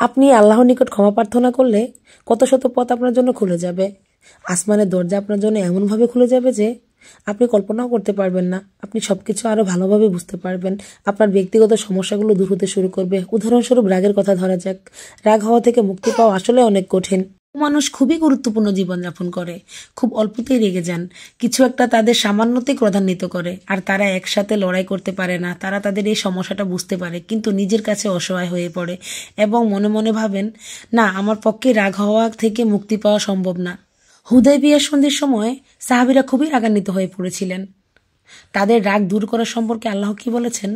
আপনি আল্লাহর নিকট ক্ষমা প্রার্থনা করলে কত শত পথ আপনার জন্য খুলে যাবে। আসমানের দরজা আপনার জন্য এমনভাবে খুলে যাবে যে আপনি কল্পনাও করতে পারবেন না। আপনি সবকিছু আরো ভালোভাবে বুঝতে পারবেন। আপনার ব্যক্তিগত সমস্যাগুলো দূর হতে শুরু করবে। উদাহরণস্বরূপ রাগের কথা ধরা যাক। রাগ হওয়া থেকে মুক্তি পাওয়া আসলে অনেক কঠিন। মানুষ খুবই গুরুত্বপূর্ণ জীবনযাপন করে, খুব অল্পতেই রেগে যান, কিছু একটা তাদের সামান্যতেই ক্রোধান্বিত করে, আর তারা একসাথে লড়াই করতে পারে না। তারা তাদের এই সমস্যাটা বুঝতে পারে কিন্তু নিজের কাছে অসহায় হয়ে পড়ে এবং মনে মনে ভাবেন, না, আমার পক্ষে রাগ হওয়া থেকে মুক্তি পাওয়া সম্ভব না। হুদায়বিয়া সন্ধির সময় সাহাবীরা খুবই রাগান্বিত হয়ে পড়েছিলেন। তাদের রাগ দূর করা সম্পর্কে আল্লাহ কি বলেছেন?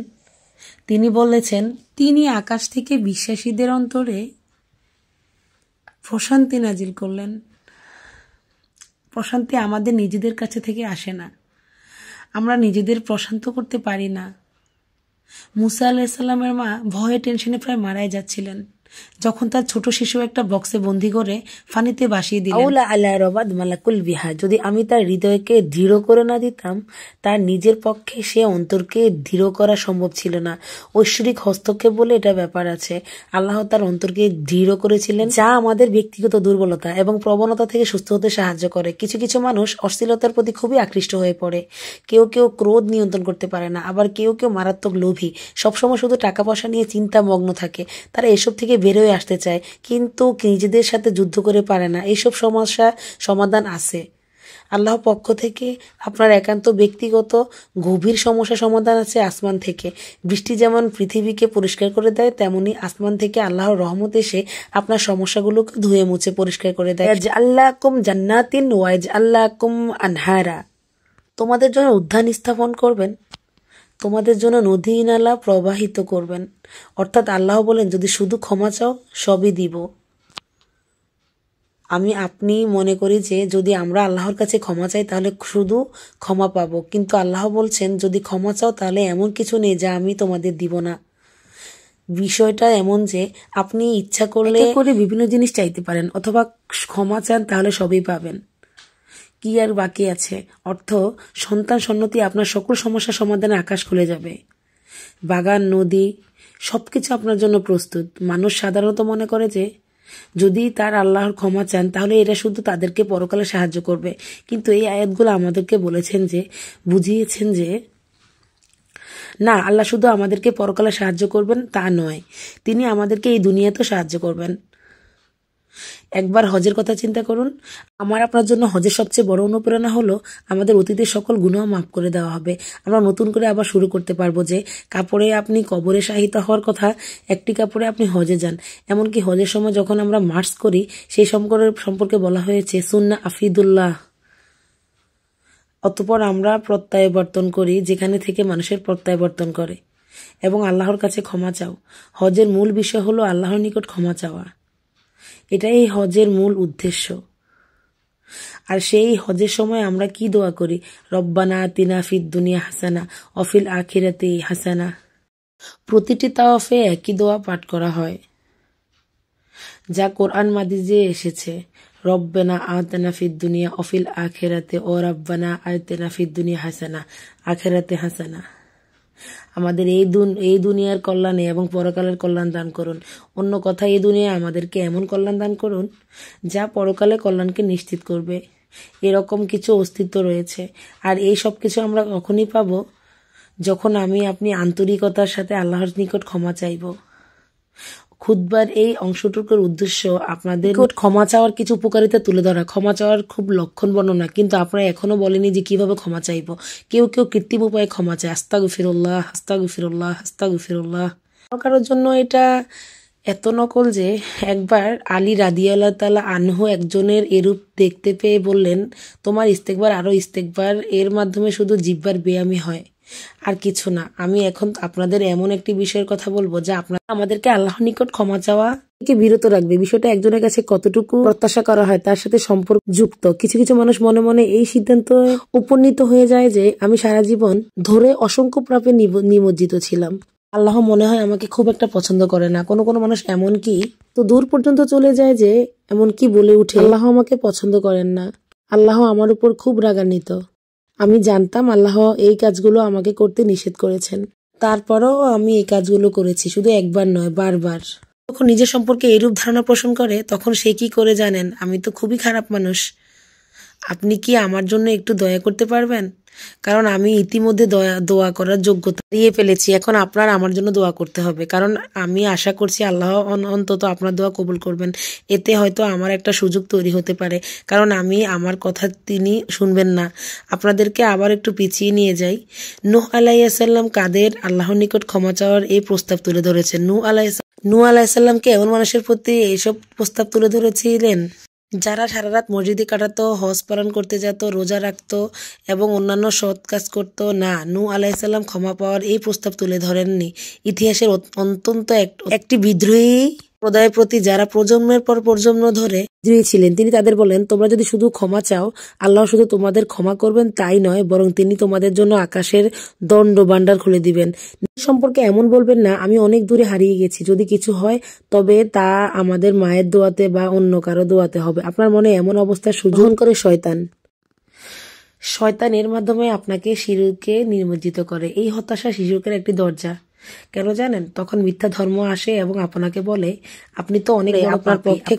তিনি বলেছেন, তিনি আকাশ থেকে বিশ্বাসীদের অন্তরে প্রশান্তি নাজিল করলেন। প্রশান্তি আমাদের নিজেদের কাছে থেকে আসে না, আমরা নিজেদের প্রশান্ত করতে পারি না। মুসা আলাইহিস সালামের মা ভয়ে টেনশনে প্রায় মারাই যাচ্ছিলেন যখন তার ছোট শিশু একটা বক্সে বন্দি করে পানিতে ভাসিয়ে দিলেন। আউলা আলা রবাদ মালাকুল বিহা, যদি আমি তার হৃদয়কে দৃঢ় করে না দিতাম, তার নিজের পক্ষে সে অন্তরকে দৃঢ় করা সম্ভব ছিল না। ঐশ্বরিক হস্তক্ষেপ বলে এটা ব্যাপার আছে। আল্লাহ তার অন্তরকে দৃঢ় করেছিলেন, যা আমাদের ব্যক্তিগত দুর্বলতা এবং প্রবণতা থেকে সুস্থ হতে সাহায্য করে। কিছু কিছু মানুষ অশ্লীলতার প্রতি খুবই আকৃষ্ট হয়ে পড়ে। কেউ কেউ ক্রোধ নিয়ন্ত্রণ করতে পারে না, আবার কেউ কেউ মারাত্মক লোভী, সবসময় শুধু টাকা পয়সা নিয়ে চিন্তা মগ্ন থাকে। তারা এসব থেকে বের হয়ে আসতে চায় কিন্তু নিজেদের সাথে যুদ্ধ করে পারে না। এইসব সমস্যা সমাধান আছে আল্লাহর পক্ষ থেকে। আপনার একান্ত ব্যক্তিগত গভীর সমস্যা সমাধান আছে আসমান থেকে। বৃষ্টি যেমন পৃথিবীকে পরিষ্কার করে দেয়, তেমনি আসমান থেকে আল্লাহর রহমত এসে আপনার সমস্যাগুলোকে ধুয়ে মুছে পরিষ্কার করে দেয়। আল্লাহকুম জান্নাতিন ওয়াজ আল্লাহকুম আনহারা, তোমাদের জন্য উদ্যান স্থাপন করবেন, তোমাদের জন্য নদী নালা প্রবাহিত করবেন। অর্থাৎ আল্লাহ বলেন, যদি শুধু ক্ষমা চাও সবই দিব। আপনি মনে করি যে যদি আমরা আল্লাহর কাছে ক্ষমা চাই তাহলে শুধু ক্ষমা পাবো, কিন্তু আল্লাহ বলছেন যদি ক্ষমা চাও তাহলে এমন কিছু নেই যা আমি তোমাদের দিব না। বিষয়টা এমন যে আপনি ইচ্ছা করলে বিভিন্ন জিনিস চাইতে পারেন অথবা ক্ষমা চান তাহলে সবই পাবেন। কি আর বাকি আছে? অর্থ, সন্তান সন্নতি, আপনার সকল সমস্যা সমাধানে আকাশ খুলে যাবে। বাগান, নদী, সবকিছু আপনার জন্য প্রস্তুত। মানুষ সাধারণত মনে করে যে যদি তার আল্লাহর ক্ষমা চান তাহলে এটা শুধু তাদেরকে পরকালে সাহায্য করবে, কিন্তু এই আয়াতগুলো আমাদেরকে বলেছেন যে, বুঝিয়েছেন যে না, আল্লাহ শুধু আমাদেরকে পরকালে সাহায্য করবেন তা নয়, তিনি আমাদেরকে এই দুনিয়াতেও সাহায্য করবেন। একবার হজের কথা চিন্তা করুন। আমার আপনার জন্য হজের সবচেয়ে বড় অনুপ্রেরণা হলো আমাদের অতীতের সকল গুনাহ মাফ করে দেওয়া হবে। আমরা নতুন করে আবার শুরু করতে পারবো যে কাপড়ে আপনি কবরে শাহিত হওয়ার কথা, একটি কাপড়ে আপনি হজে যান। এমনকি হজের সময় যখন আমরা মার্চ করি সেই সম্পর্কে বলা হয়েছে সুন্না আফিদুল্লাহ। অতঃপর আমরা প্রত্যাবর্তন করি যেখানে থেকে মানুষের প্রত্যাবর্তন করে এবং আল্লাহর কাছে ক্ষমা চাও। হজের মূল বিষয় হলো আল্লাহর নিকট ক্ষমা চাওয়া। এটাই হজের মূল উদ্দেশ্য। আর সেই হজের সময় আমরা কি দোয়া করি? রব্বানা আতিনা ফিদ দুনিয়া হাসানা অফিল আখিরাতি হাসানা। প্রতিটি তাওয়াফে একই দোয়া পাঠ করা হয় যা কোরআন মাজিদে এসেছে। রব্বানা আতিনা ফিদ দুনিয়া অফিল আখিরাতে ও রব্বানা আতিনা ফিদ দুনিয়া হাসানা আখিরাতে হাসানা। আমাদের এই দুনিয়ার কল্যাণে এবং পরকালের কল্যাণ দান করুন। অন্য কথা, এই দুনিয়ায় আমাদেরকে এমন কল্যাণ দান করুন যা পরকালে কল্যাণকে নিশ্চিত করবে। এরকম কিছু অস্তিত্ব রয়েছে। আর এই সব কিছু আমরা কখনই পাবো যখন আপনি আন্তরিকতার সাথে আল্লাহর নিকট ক্ষমা চাইব। খুতবার এই অংশটুকুর উদ্দেশ্য আপনাদের ক্ষমা চাওয়ার কিছু উপকারিতা তুলে ধরা, ক্ষমা চাওয়ার খুব লক্ষণ বর্ণনা। কিন্তু আপনারা এখনো বলেনি যে কিভাবে ক্ষমা চাইব। কেউ কেউ কৃত্রিম উপায়ে ক্ষমা চায়, আস্তাগফিরুল্লাহ আস্তাগফিরুল্লাহ আস্তাগফিরুল্লাহ। কারোর জন্য এটা এত নকল যে একবার আলী রাদিয়াল্লাহু তাআলা আনহু একজনের এরূপ দেখতে পেয়ে বললেন, তোমার ইস্তেগফার আরো ইস্তেগফার, এর মাধ্যমে শুধু জিহ্বার বেয়ামি হয় আর কিছু না। আমি এখন আপনাদের এমন একটি বিষয়ের কথা বলবো যা আপনারা আমাদেরকে আল্লাহর নিকট ক্ষমা চাওয়া থেকে বিরত রাখবে। বিষয়টা একজনের কাছে কতটুকু প্রত্যাশা করা হয় তার সাথে সম্পর্ক যুক্ত। কিছু কিছু মানুষ মনে মনে এই সিদ্ধান্ত উপনীত হয়ে যায় যে আমি সারা জীবন ধরে অসংখ্য পাপে নিমজ্জিত ছিলাম, আল্লাহ মনে হয় আমাকে খুব একটা পছন্দ করে না। কোনো কোনো মানুষ এমন কি তো দূর পর্যন্ত চলে যায় যে এমন কি বলে উঠে, আল্লাহ আমাকে পছন্দ করেন না, আল্লাহ আমার উপর খুব রাগান্বিত। আমি জানতাম আল্লাহ এই কাজগুলো আমাকে করতে নিষেধ করেছেন, তারপরেও আমি এই কাজগুলো করেছি, শুধু একবার নয় বারবার। যখন নিজের সম্পর্কে এরূপ ধারণা পোষণ করে তখন সে কি করে জানেন, আমি তো খুবই খারাপ মানুষ, আপনি কি আমার জন্য একটু দয়া করতে পারবেন? কারণ আমি ইতিমধ্যে দোয়া করার যোগ্যতা দিয়ে ফেলেছি, এখন আপনার আমার জন্য দোয়া করতে হবে, কারণ আমি আশা করছি আল্লাহ অন্তত আপনার দোয়া কবুল করবেন। এতে হয়তো আমার একটা সুযোগ তৈরি হতে পারে, কারণ আমি আমার কথা তিনি শুনবেন না। আপনাদেরকে আবার একটু পিছিয়ে নিয়ে যাই। নূহ আলাইহিসসালাম কাদের আল্লাহর নিকট ক্ষমা চাওয়ার এই প্রস্তাব তুলে ধরেছেন। নূহ আলাইহিসসালামকে এমন মানুষের প্রতি এইসব প্রস্তাব তুলে ধরেছিলেন যারা সারা রাত মসজিদে কাটাতো, হজ পালন করতে যেত, রোজা রাখতো এবং অন্যান্য সৎ কাজ করতো না। নূহ আলাইহিসসালাম ক্ষমা পাওয়ার এই প্রস্তাব তুলে ধরেননি। ইতিহাসের অত্যন্ত একটি বিদ্রোহী সম্প্রদায়ের প্রতি যারা প্রজন্মের পর প্রজন্ম ধরে বিদ্রোহী ছিলেন, তিনি তাদের বলেন, তোমরা যদি শুধু ক্ষমা চাও, আল্লাহ শুধু তোমাদের ক্ষমা করবেন তাই নয়, বরং তিনি তোমাদের জন্য আকাশের দণ্ড ভাণ্ডার খুলে দিবেন। নিজের সম্পর্কে এমন বলবেন না, আমি অনেক দূরে হারিয়ে গেছি, যদি কিছু হয় তবে তা আমাদের মায়ের দোয়াতে বা অন্য কারো দোয়াতে হবে। আপনার মনে এমন অবস্থার সুযোগ করে শয়তান এর মাধ্যমে আপনাকে শিরকে নিমজ্জিত করে। এই হতাশা শিশুকের একটি দরজা। কেন জানেন? তখন মিথ্যা ধর্ম আসে এবং আপনাকে বলে আপনি তো অনেক, আপনার পক্ষে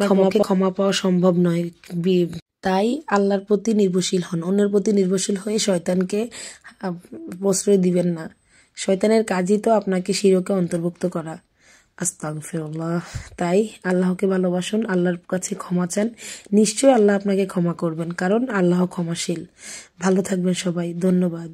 ক্ষমা পাওয়া সম্ভব নয়। তাই আল্লাহর প্রতি নির্ভরশীল হন, অন্যের প্রতি নির্ভরশীল হয়ে শয়তানকে প্রশ্রয় দিবেন না। শয়তানের কাজই তো আপনাকে শিরকে অন্তর্ভুক্ত করা। আস্তাগফিরুল্লাহ। তাই আল্লাহকে ভালোবাসুন, আল্লাহর কাছে ক্ষমা চান, নিশ্চয়ই আল্লাহ আপনাকে ক্ষমা করবেন, কারণ আল্লাহ ক্ষমাশীল। ভালো থাকবেন সবাই, ধন্যবাদ।